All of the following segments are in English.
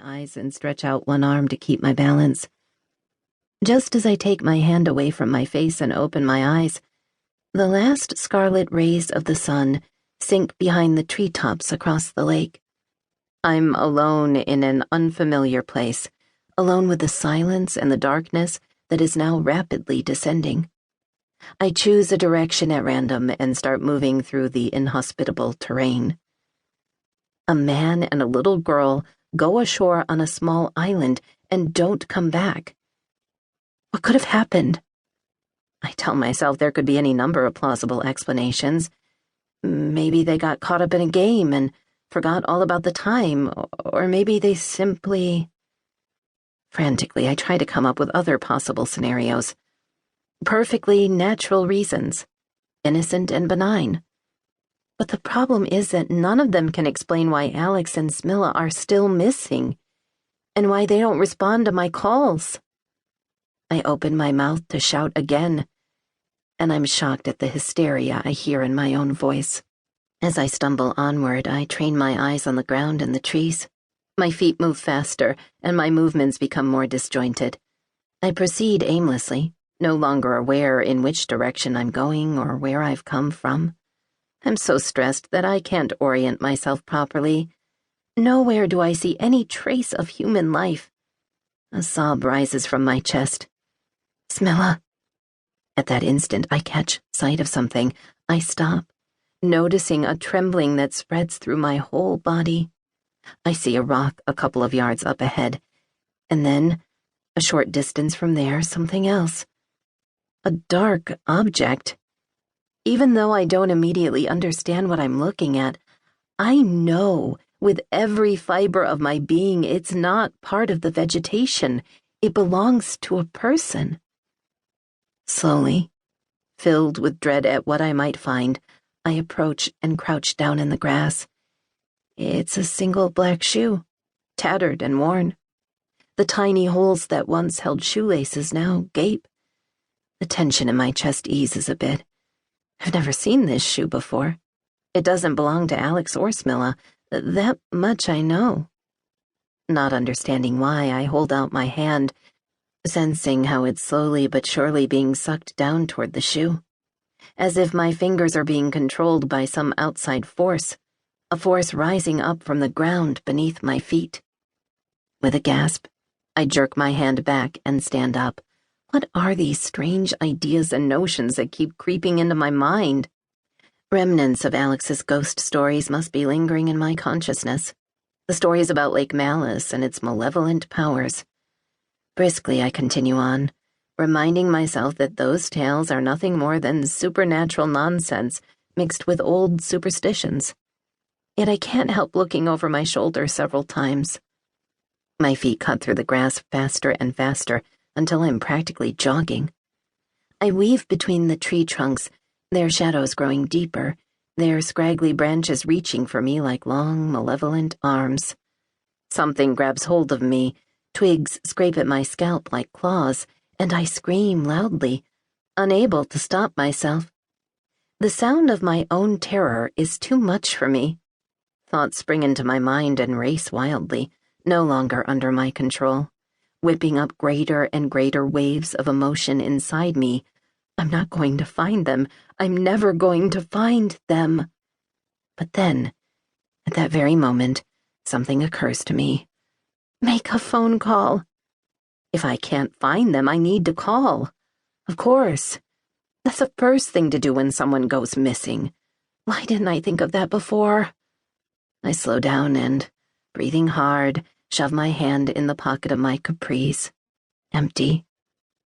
eyes and stretch out one arm to keep my balance. Just as I take my hand away from my face and open my eyes, the last scarlet rays of the sun sink behind the treetops across the lake. I'm alone in an unfamiliar place, alone with the silence and the darkness that is now rapidly descending. I choose a direction at random and start moving through the inhospitable terrain. A man and a little girl go ashore on a small island and don't come back. What could have happened? I tell myself there could be any number of plausible explanations. Maybe they got caught up in a game and forgot all about the time, or maybe they simply... Frantically, I try to come up with other possible scenarios. Perfectly natural reasons, innocent and benign. But the problem is that none of them can explain why Alex and Smilla are still missing, and why they don't respond to my calls. I open my mouth to shout again, and I'm shocked at the hysteria I hear in my own voice. As I stumble onward, I train my eyes on the ground and the trees. My feet move faster, and my movements become more disjointed. I proceed aimlessly, no longer aware in which direction I'm going or where I've come from. I'm so stressed that I can't orient myself properly. Nowhere do I see any trace of human life. A sob rises from my chest. Smilla. At that instant, I catch sight of something. I stop, noticing a trembling that spreads through my whole body. I see a rock a couple of yards up ahead, and then, a short distance from there, something else. A dark object. Even though I don't immediately understand what I'm looking at, I know with every fiber of my being it's not part of the vegetation. It belongs to a person. Slowly, filled with dread at what I might find, I approach and crouch down in the grass. It's a single black shoe, tattered and worn. The tiny holes that once held shoelaces now gape. The tension in my chest eases a bit. I've never seen this shoe before. It doesn't belong to Alex or Smilla. That much I know. Not understanding why, I hold out my hand, sensing how it's slowly but surely being sucked down toward the shoe, as if my fingers are being controlled by some outside force, a force rising up from the ground beneath my feet. With a gasp, I jerk my hand back and stand up. What are these strange ideas and notions that keep creeping into my mind? Remnants of Alex's ghost stories must be lingering in my consciousness. The stories about Lake Malice and its malevolent powers. Briskly, I continue on, reminding myself that those tales are nothing more than supernatural nonsense mixed with old superstitions. Yet I can't help looking over my shoulder several times. My feet cut through the grass faster and faster until I'm practically jogging. I weave between the tree trunks, their shadows growing deeper, their scraggly branches reaching for me like long, malevolent arms. Something grabs hold of me, twigs scrape at my scalp like claws, and I scream loudly, unable to stop myself. The sound of my own terror is too much for me. Thoughts spring into my mind and race wildly, no longer under my control, whipping up greater and greater waves of emotion inside me. I'm not going to find them. I'm never going to find them. But then, at that very moment, something occurs to me. Make a phone call. If I can't find them, I need to call. Of course. That's the first thing to do when someone goes missing. Why didn't I think of that before? I slow down and, breathing hard, shove my hand in the pocket of my capris. Empty.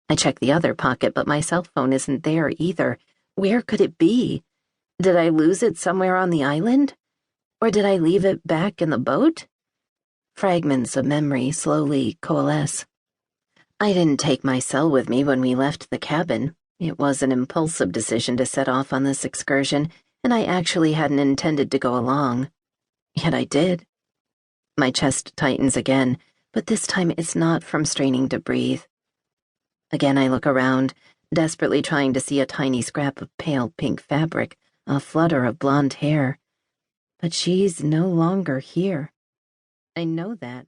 I check the other pocket, but my cell phone isn't there either. Where could it be? Did I lose it somewhere on the island? Or did I leave it back in the boat? Fragments of memory slowly coalesce. I didn't take my cell with me when we left the cabin. It was an impulsive decision to set off on this excursion, and I actually hadn't intended to go along. Yet I did. My chest tightens again, but this time it's not from straining to breathe. Again I look around, desperately trying to see a tiny scrap of pale pink fabric, a flutter of blonde hair. But she's no longer here. I know that.